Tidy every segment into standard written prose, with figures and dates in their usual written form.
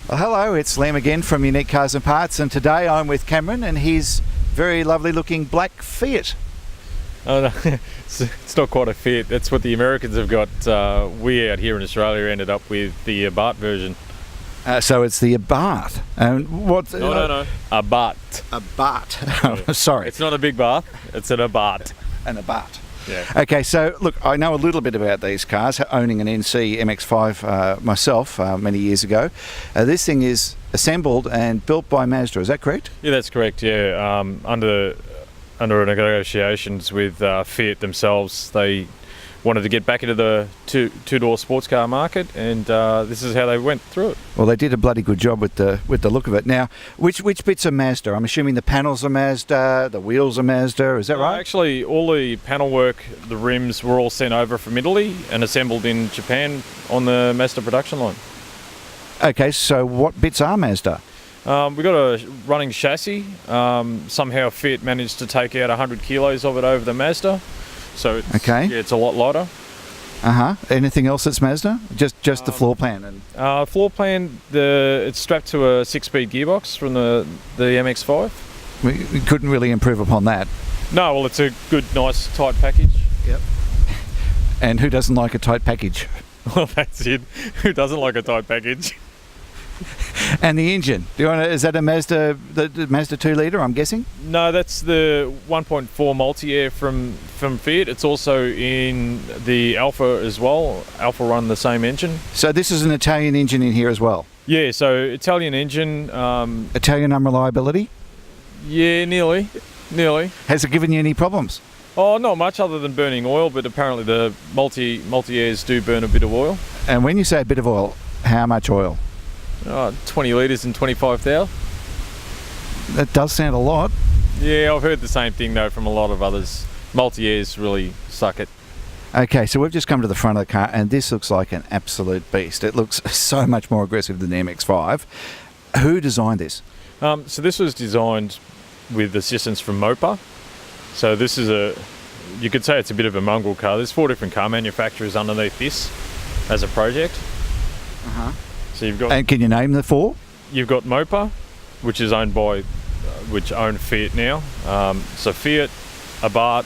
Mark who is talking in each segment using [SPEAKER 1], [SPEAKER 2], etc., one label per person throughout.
[SPEAKER 1] Well, hello, it's Liam again from Unique Cars and Parts, and today I'm with Cameron and his very lovely looking black Fiat.
[SPEAKER 2] Oh no, it's not quite a Fiat. That's what the Americans have got. We out here in Australia ended up with the Abarth version.
[SPEAKER 1] So it's the Abarth. And what?
[SPEAKER 2] No. Abarth.
[SPEAKER 1] Abarth. Sorry.
[SPEAKER 2] It's not a big bath. It's an Abarth.
[SPEAKER 1] An Abarth.
[SPEAKER 2] Yeah.
[SPEAKER 1] Okay, so look, I know a little bit about these cars, owning an NC MX-5 myself many years ago. This thing is assembled and built by Mazda, is that correct?
[SPEAKER 2] Yeah, that's correct. Yeah, under negotiations with Fiat themselves, they wanted to get back into the two-door sports car market, and this is how they went through it.
[SPEAKER 1] Well, they did a bloody good job with the look of it. Now, which bits are Mazda? I'm assuming the panels are Mazda, the wheels are Mazda, is that right?
[SPEAKER 2] Actually, all the panel work, the rims were all sent over from Italy and assembled in Japan on the Mazda production line.
[SPEAKER 1] Okay, so what bits are Mazda?
[SPEAKER 2] We got a running chassis. Somehow Fiat managed to take out 100 kilos of it over the Mazda. So it's,
[SPEAKER 1] okay.
[SPEAKER 2] Yeah, it's a lot lighter.
[SPEAKER 1] Anything else that's Mazda? Just the floor plan? And
[SPEAKER 2] floor plan, it's strapped to a 6-speed gearbox from the MX-5.
[SPEAKER 1] We couldn't really improve upon that.
[SPEAKER 2] No, well, it's a good, nice, tight package.
[SPEAKER 1] Yep. And who doesn't like a tight package?
[SPEAKER 2] Well, that's it. Who doesn't like a tight package?
[SPEAKER 1] And the engine, is that a Mazda, the Mazda 2 litre, I'm guessing?
[SPEAKER 2] No, that's the 1.4 multi-air from Fiat. It's also in the Alfa as well. Alfa run the same engine.
[SPEAKER 1] So this is an Italian engine in here as well?
[SPEAKER 2] Yeah, so Italian engine.
[SPEAKER 1] Italian unreliability?
[SPEAKER 2] Yeah, nearly.
[SPEAKER 1] Has it given you any problems?
[SPEAKER 2] Oh, not much other than burning oil, but apparently the multi-airs do burn a bit of oil.
[SPEAKER 1] And when you say a bit of oil, how much oil?
[SPEAKER 2] 20 litres and 25,000.
[SPEAKER 1] That does sound a lot.
[SPEAKER 2] Yeah, I've heard the same thing though from a lot of others. Multi-airs really suck it.
[SPEAKER 1] Okay, so we've just come to the front of the car and this looks like an absolute beast. It looks so much more aggressive than the MX-5. Who designed this?
[SPEAKER 2] So this was designed with assistance from Mopa. So this is you could say it's a bit of a mongrel car. There's 4 different car manufacturers underneath this as a project. So you've got.
[SPEAKER 1] And can you name the 4?
[SPEAKER 2] You've got Mopa, which is owned by, which own Fiat now. So Fiat, Abarth,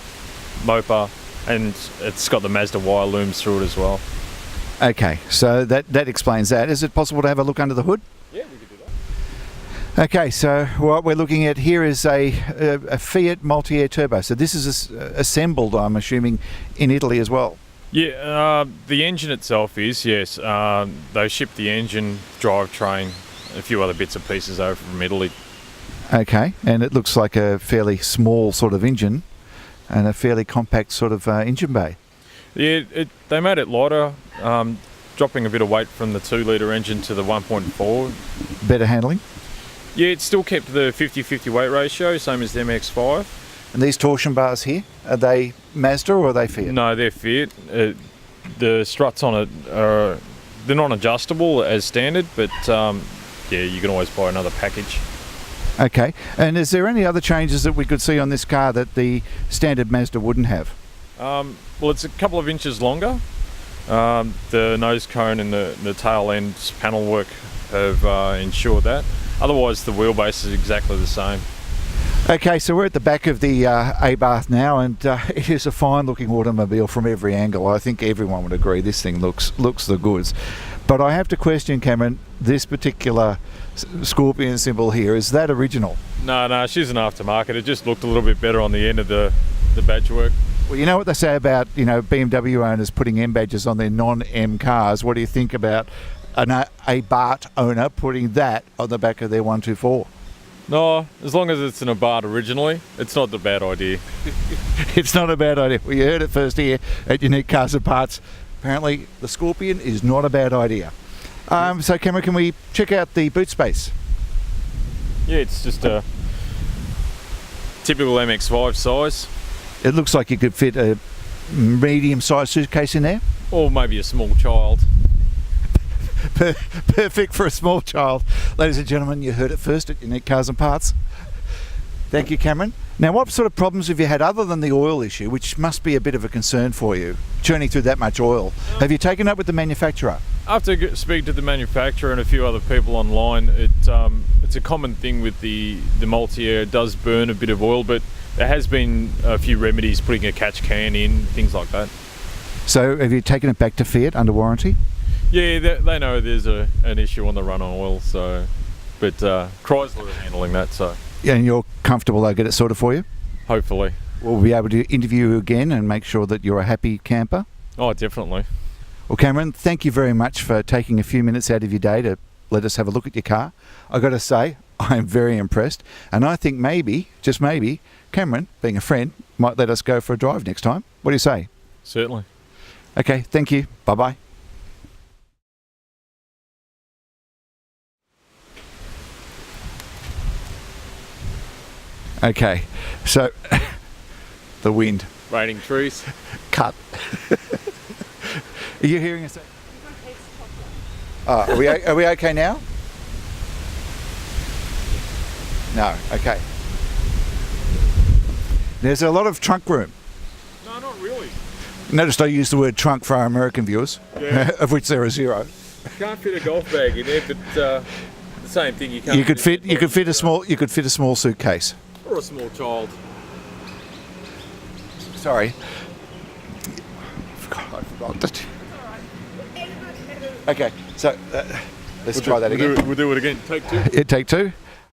[SPEAKER 2] Mopa, and it's got the Mazda wire looms through it as well.
[SPEAKER 1] Okay, so that explains that. Is it possible to have a look under the hood?
[SPEAKER 2] Yeah, we could do that.
[SPEAKER 1] Okay, so what we're looking at here is a Fiat multi-air turbo. So this is assembled, I'm assuming, in Italy as well.
[SPEAKER 2] Yeah, the engine itself is, yes. They shipped the engine, drivetrain, a few other bits and pieces over from Italy.
[SPEAKER 1] Okay, and it looks like a fairly small sort of engine and a fairly compact sort of engine bay. Yeah,
[SPEAKER 2] they made it lighter, dropping a bit of weight from the 2-litre engine to the 1.4.
[SPEAKER 1] Better handling?
[SPEAKER 2] Yeah, it still kept the 50-50 weight ratio, same as the MX-5.
[SPEAKER 1] And these torsion bars here, are they Mazda or are they Fiat?
[SPEAKER 2] No, they're Fiat. The struts on it they're not adjustable as standard, but yeah, you can always buy another package.
[SPEAKER 1] Okay, and is there any other changes that we could see on this car that the standard Mazda wouldn't have?
[SPEAKER 2] Well, it's a couple of inches longer. The nose cone and the tail end panel work have ensured that. Otherwise, the wheelbase is exactly the same.
[SPEAKER 1] Okay, so we're at the back of the Abarth now, and it is a fine-looking automobile from every angle. I think everyone would agree this thing looks the goods. But I have to question, Cameron, this particular scorpion symbol here, is that original?
[SPEAKER 2] No, she's an aftermarket. It just looked a little bit better on the end of the badge work.
[SPEAKER 1] Well, you know what they say about BMW owners putting M badges on their non-M cars. What do you think about an Abarth owner putting that on the back of their 124?
[SPEAKER 2] No, as long as it's an Abarth originally, it's not a bad idea.
[SPEAKER 1] It's not a bad idea. Well, you heard it first here at Unique Cars and Parts. Apparently, the Scorpion is not a bad idea. So, Cameron, can we check out the boot space?
[SPEAKER 2] Yeah, it's just a typical MX-5 size.
[SPEAKER 1] It looks like you could fit a medium-sized suitcase in there.
[SPEAKER 2] Or maybe a small child.
[SPEAKER 1] Perfect for a small child. Ladies and gentlemen, you heard it first at Unique Cars and Parts. Thank you, Cameron. Now, what sort of problems have you had other than the oil issue, which must be a bit of a concern for you, churning through that much oil? Have you taken up with the manufacturer?
[SPEAKER 2] After speaking to the manufacturer and a few other people online, it's a common thing with the multi-air. It does burn a bit of oil, but there has been a few remedies, putting a catch can in, things like that.
[SPEAKER 1] So have you taken it back to Fiat under warranty?
[SPEAKER 2] Yeah, they know there's an issue on the run on oil, so, but Chrysler are handling that, so.
[SPEAKER 1] Yeah, and you're comfortable they'll get it sorted for you?
[SPEAKER 2] Hopefully.
[SPEAKER 1] We'll be able to interview you again and make sure that you're a happy camper.
[SPEAKER 2] Oh, definitely.
[SPEAKER 1] Well, Cameron, thank you very much for taking a few minutes out of your day to let us have a look at your car. I've got to say, I am very impressed, and I think maybe, just maybe, Cameron, being a friend, might let us go for a drive next time. What do you say?
[SPEAKER 2] Certainly.
[SPEAKER 1] Okay, thank you. Bye-bye. Okay, so the wind.
[SPEAKER 2] Raining trees.
[SPEAKER 1] Cut. Are you hearing us? Are we okay now? No, okay. There's a lot of trunk room.
[SPEAKER 2] No, not really.
[SPEAKER 1] Noticed I used the word trunk for our American viewers,
[SPEAKER 2] Yeah.
[SPEAKER 1] of which there are 0.
[SPEAKER 2] Can't fit a golf bag in there, but the same thing.
[SPEAKER 1] You could fit a small suitcase.
[SPEAKER 2] Or a small child.
[SPEAKER 1] Sorry. I forgot that. Okay, so let's try that again.
[SPEAKER 2] We'll do it again. Take 2.
[SPEAKER 1] Take 2.